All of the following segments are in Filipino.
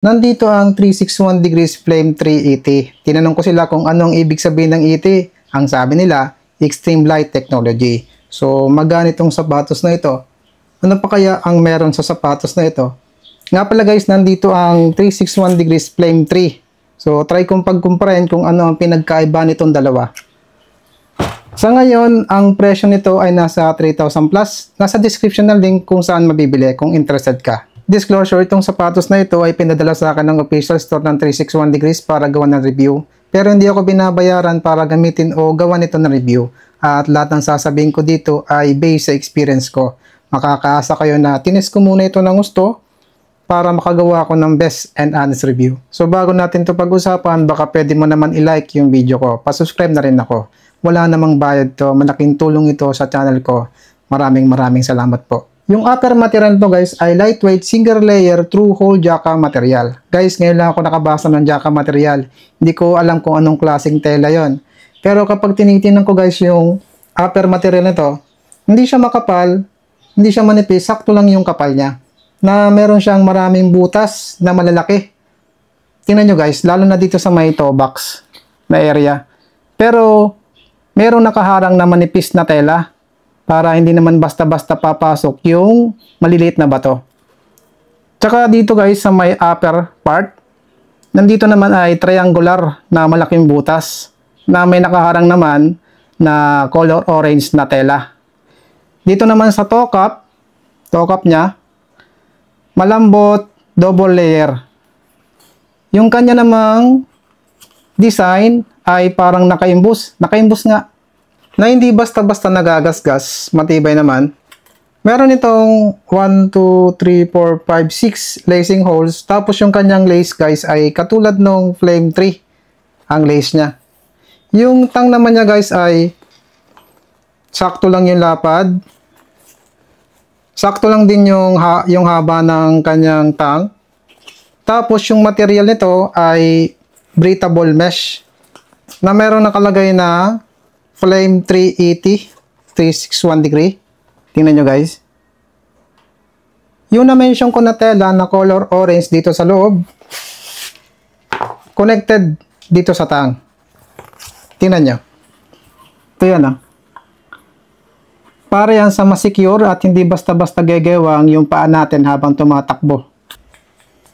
Nandito ang 361 degrees flame 380. Tinanong ko sila kung anong ibig sabihin ng ET. Ang sabi nila, Extreme Light Technology. So, magana itong sapatos na ito. Ano pa kaya ang meron sa sapatos na ito? Nga pala guys, nandito ang 361 degrees flame 3. So, try kong pagkumparahin kung ano ang pinagkaiba nitong dalawa. Sa ngayon, ang presyo nito ay nasa 3,000 plus. Nasa description na link kung saan mabibili kung interested ka. Disclosure, itong sapatos na ito ay pinadala sa akin ng official store ng 361 degrees para gawa ng review. Pero hindi ako binabayaran para gamitin o gawa nito ng review. At lahat ng sasabihin ko dito ay based sa experience ko. Makakaasa kayo na tinis ko muna ito ng gusto para makagawa ko ng best and honest review. So bago natin ito pag-usapan, baka pwede mo naman i-like yung video ko. Pa-subscribe na rin ako. Wala namang bayad to. Malaking tulong ito sa channel ko. Maraming salamat po. Yung upper material to guys ay lightweight single layer true hole jacka material. Guys, ngayon lang ako nakabasa ng jacka material. Hindi ko alam kung anong klaseng tela yon. Pero kapag tinitingnan ko guys yung upper material nito, hindi siya makapal, hindi siya manipis, sakto lang yung kapal niya. Na meron siyang maraming butas na malalaki. Tingnan nyo guys, lalo na dito sa may toe box na area. Pero merong nakaharang na manipis na tela para hindi naman basta-basta papasok yung maliliit na bato. Tsaka dito guys sa may upper part, nandito naman ay triangular na malaking butas na may nakaharang naman na color orange na tela. Dito naman sa toe cup niya, malambot, double layer. Yung kanya namang design ay parang nakaimbus nga. Na hindi basta-basta nagagasgas, matibay naman. Meron itong 1, 2, 3, 4, 5, 6 lacing holes. Tapos yung kanyang lace guys ay katulad nung Flame 3. Ang lace niya. Yung tang naman niya guys ay sakto lang yung lapad. Sakto lang din yung haba ng kanyang tang. Tapos yung material nito ay breathable mesh. Na meron nakalagay na Flame 380, 361 degree. Tingnan nyo guys. Yung na-mention ko na tela na color orange dito sa loob, connected dito sa tang. Tingnan nyo. Ito yan ah. Para yan sa masecure at hindi basta-basta gegewang yung paa natin habang tumatakbo.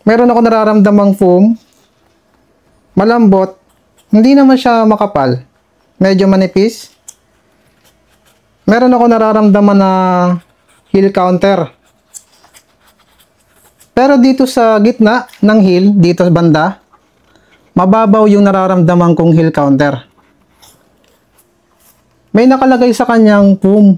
Meron ako nararamdamang foam. Malambot. Hindi naman siya makapal. Medyo manipis. Meron ako nararamdaman na heel counter. Pero dito sa gitna ng heel, dito sa banda, mababaw yung nararamdaman kong heel counter. May nakalagay sa kanyang foam.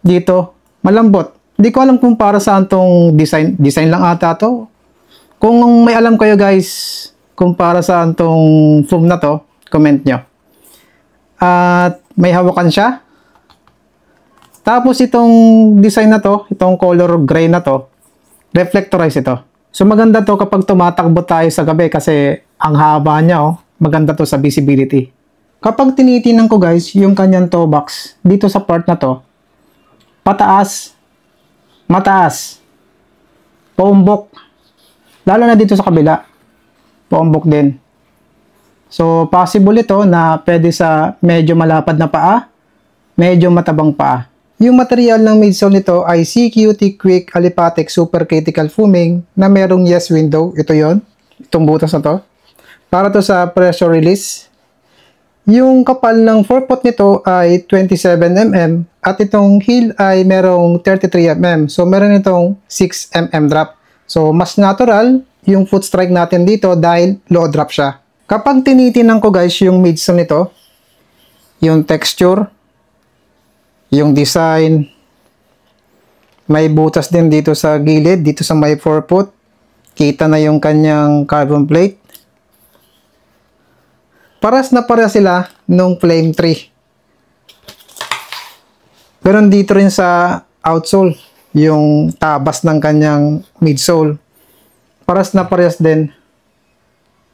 Dito, malambot. Hindi ko alam kung para saan tong design. Design lang ata to. Kung may alam kayo guys, kung para saan tong foam na to, comment nyo. At may hawakan siya. Tapos itong design na to, itong color gray na to, reflectorize ito. So maganda to kapag tumatakbo tayo sa gabi kasi ang haba niya oh, maganda to sa visibility. Kapag tinitingnan ko guys, yung kanyang toe box dito sa part na to, pataas, mataas, paumbok. Lalo na dito sa kabila, paumbok din. So, possible ito na pwede sa medyo malapad na paa, medyo matabang paa. Yung material ng midsole nito ay CQT Quick Aliphatic Super Critical Foaming na merong yes window. Ito yon, itong butas na to. Para to sa pressure release. Yung kapal ng forefoot nito ay 27mm at itong heel ay merong 33mm. So, meron itong 6mm drop. So, mas natural yung foot strike natin dito dahil low drop siya. Kapag tinitingnan ko guys yung midsole nito, yung texture, yung design, may butas din dito sa gilid, dito sa may forefoot. Kita na yung kanyang carbon plate. Paras na paras sila nung Flame 3. Ganon dito rin sa outsole, yung tabas ng kanyang midsole. Paras na paras din.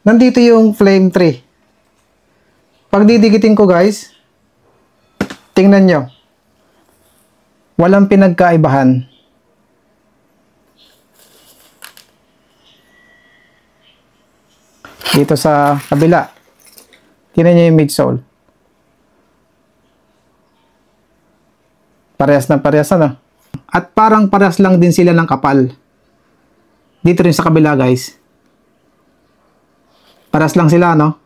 Nandito yung Flame 3. Pag didikitin ko guys, tingnan nyo. Walang pinagkaibahan. Dito sa kabila. Tingnan nyo yung midsole. Parehas na parehas, ano? At parang parehas lang din sila ng kapal. Dito rin sa kabila, guys. Parehas lang sila, no?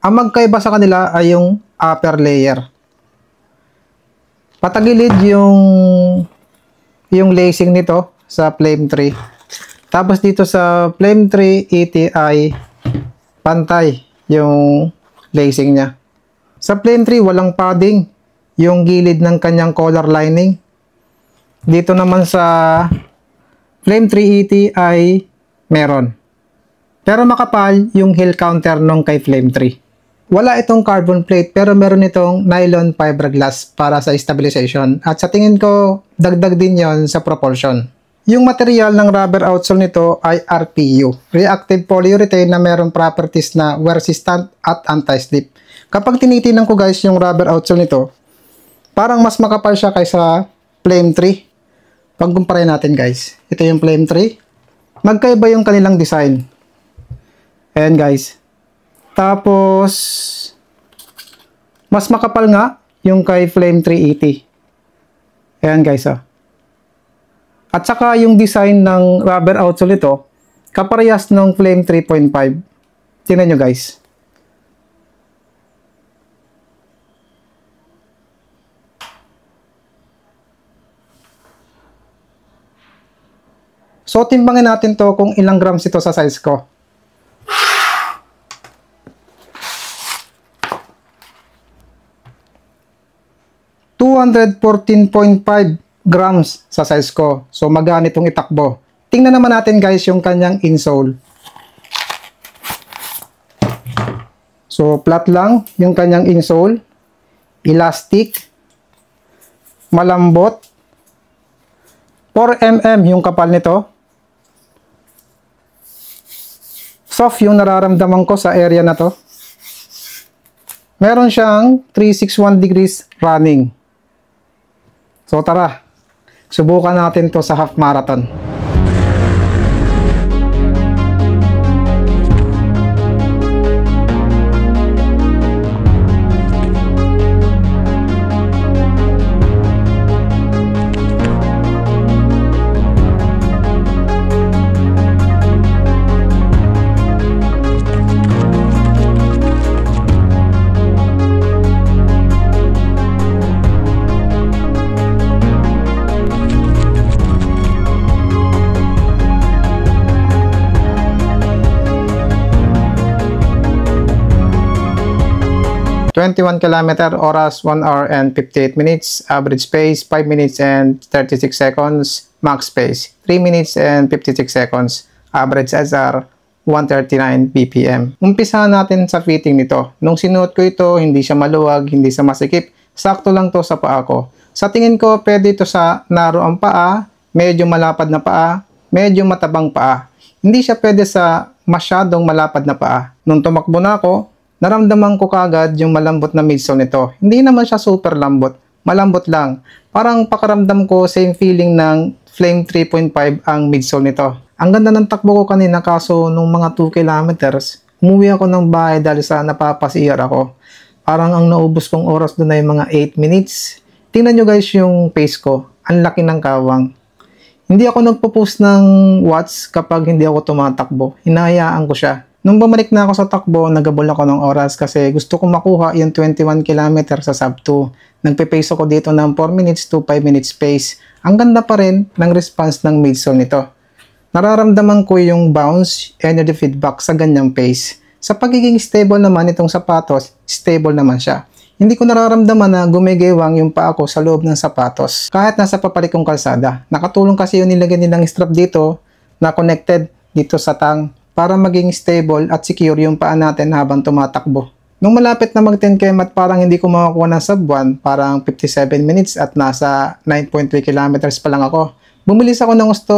Ang magkaiba sa kanila ay yung upper layer. Patagilid yung lacing nito sa Flame 3. Tapos dito sa Flame 3 ET ay pantay yung lacing niya. Sa Flame 3 walang padding yung gilid ng kanyang collar lining. Dito naman sa Flame 3 ET ay meron. Pero makapal yung heel counter nung kay Flame 3. Wala itong carbon plate pero meron itong nylon fiberglass para sa stabilization. At sa tingin ko, dagdag din yon sa propulsion. Yung material ng rubber outsole nito ay RPU, Reactive Polyurethane, na merong properties na wear resistant at anti-slip. Kapag tinitinan ko guys yung rubber outsole nito, parang mas makapal siya kaysa Flame 3. Pagkumpara natin guys, ito yung Flame 3. Magkaiba yung kanilang design. Ayan guys. Tapos, mas makapal nga yung kay Flame 380. Ayan guys, oh. At saka yung design ng rubber outsole ito, kaparehas ng Flame 3.5. Tingnan nyo guys. So, timbangin natin to kung ilang grams ito sa size ko. $214.5 grams sa size ko. So, magaan itong itakbo. Tingnan naman natin guys yung kanyang insole. So, flat lang yung kanyang insole. Elastic. Malambot. 4 mm yung kapal nito. Soft yung nararamdaman ko sa area na to. Meron siyang 361 degrees running. So tara, subukan natin to sa half marathon. 21 km, oras 1 hour and 58 minutes, average pace 5 minutes and 36 seconds, max pace 3 minutes and 56 seconds, average SR 139 BPM. Umpisahan natin sa fitting nito. Nung sinuot ko ito, hindi siya maluwag, hindi siya masikip, sakto lang to sa paa ko. Sa tingin ko, pwede ito sa narrow ang paa, medyo malapad na paa, medyo matabang paa. Hindi siya pwede sa masyadong malapad na paa. Nung tumakbo na ako, naramdaman ko kagad yung malambot na midsole nito. Hindi naman siya super lambot, malambot lang. Parang pakaramdam ko same feeling ng Flame 3.5 ang midsole nito. Ang ganda ng takbo ko kanina, kaso nung mga 2 kilometers, umuwi ako ng bahay dahil sa napapasiar ako. Parang ang naubos kong oras doon ay mga 8 minutes. Tingnan nyo guys yung pace ko, ang laki ng kawang. Hindi ako nagpo-post ng watts kapag hindi ako tumatakbo, hinahayaan ko siya. Nung bumalik na ako sa takbo, nagabol ako ng oras kasi gusto ko makuha yung 21 km sa sub 2. Nagpe-pace ako dito ng 4 minutes to 5 minutes pace. Ang ganda pa rin ng response ng midsole nito. Nararamdaman ko yung bounce, energy feedback sa ganyang pace. Sa pagiging stable naman itong sapatos, stable naman siya. Hindi ko nararamdaman na gumigewang yung paa ko sa loob ng sapatos. Kahit nasa papalit kong kalsada. Nakatulong kasi yung nilagyan nilang strap dito na connected dito sa tang para maging stable at secure yung paa natin habang tumatakbo. Nung malapit na mag 10 km at parang hindi ko makakuha ng sub 1, parang 57 minutes at nasa 9.3 kilometers pa lang ako. Bumilis ako ng gusto.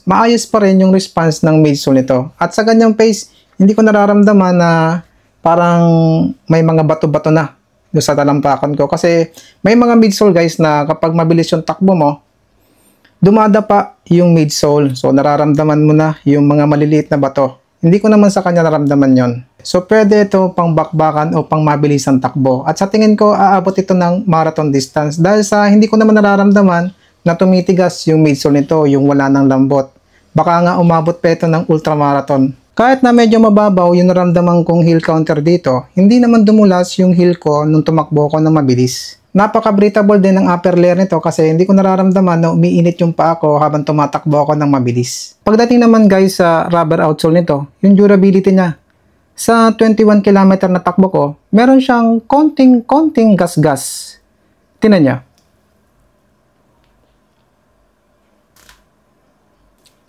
Maayos pa rin yung response ng midsole nito. At sa ganyang pace, hindi ko nararamdaman na parang may mga bato-bato na doon sa talampakan ko. Kasi may mga midsole guys na kapag mabilis yung takbo mo, dumadapa yung midsole. So nararamdaman mo na yung mga maliliit na bato. Hindi ko naman sa kanya naramdaman yon. So pwede ito pang bakbakan o pang mabilisang takbo. At sa tingin ko aabot ito ng marathon distance dahil sa hindi ko naman nararamdaman na tumitigas yung midsole nito, yung wala ng lambot. Baka nga umabot pa ito ng ultramarathon. Kahit na medyo mababaw yung naramdaman kong heel counter dito, hindi naman dumulas yung heel ko nung tumakbo ko ng mabilis. Napaka-breathable din ng upper layer nito kasi hindi ko nararamdaman na umiinit yung paa ko habang tumatakbo ako ng mabilis. Pagdating naman guys sa rubber outsole nito, yung durability niya. Sa 21 km na takbo ko, meron siyang konting gas-gas. Tingnan niya.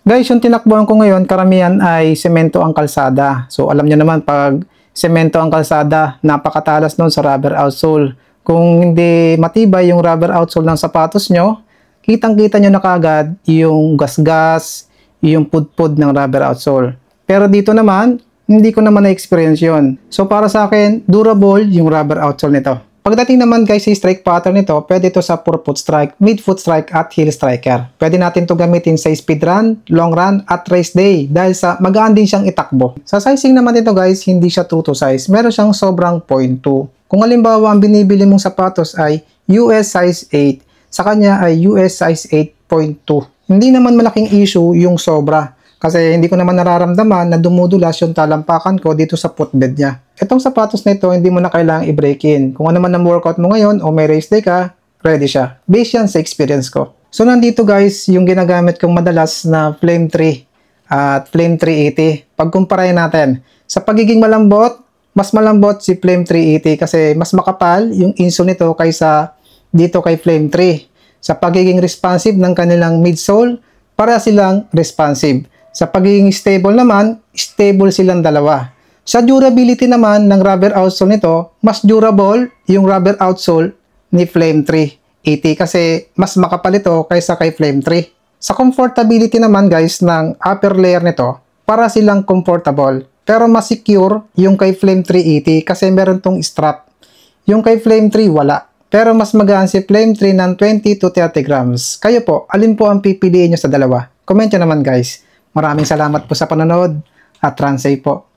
Guys, yung tinakbuhan ko ngayon, karamihan ay semento ang kalsada. So, alam nyo naman, pag semento ang kalsada, napakatalas nun sa rubber outsole. Kung hindi matibay yung rubber outsole ng sapatos nyo, kitang-kita nyo na kagad yung gas-gas, yung pudpud ng rubber outsole. Pero dito naman, hindi ko naman na-experience yun. So, para sa akin, durable yung rubber outsole nito. Pagdating naman guys sa strike pattern nito, pwede ito sa forefoot strike, midfoot strike at heel striker. Pwede natin ito gamitin sa speed run, long run at race day dahil sa magaan din siyang itakbo. Sa sizing naman ito guys, hindi siya true to size. Meron siyang sobrang 0.2. Kung halimbawa ang binibili mong sapatos ay US size 8, sa kanya ay US size 8.2. Hindi naman malaking issue yung sobra. Kasi hindi ko naman nararamdaman na dumudulas yung talampakan ko dito sa footbed niya. Itong sapatos na ito, hindi mo na kailangang i-break in. Kung ano man ang workout mo ngayon o may race day ka, ready siya. Based yan sa experience ko. So nandito guys, yung ginagamit kong madalas na Flame 3 at Flame 380. Pagkumparahin natin, sa pagiging malambot, mas malambot si Flame 380 kasi mas makapal yung insole nito kaysa dito kay Flame 3. Sa pagiging responsive ng kanilang midsole, para silang responsive. Sa pagiging stable naman, stable silang dalawa. Sa durability naman ng rubber outsole nito, mas durable yung rubber outsole ni Flame 380 kasi mas makapal ito kaysa kay Flame 3. Sa comfortability naman guys ng upper layer nito, para silang comfortable. Pero mas secure yung kay Flame 380 kasi meron tong strap. Yung kay Flame 3 wala. Pero mas magaan si Flame 3 ng 20 to 30 grams. Kayo po, alin po ang pipiliin nyo sa dalawa? Comment nyo naman guys. Maraming salamat po sa panonood at run safe po.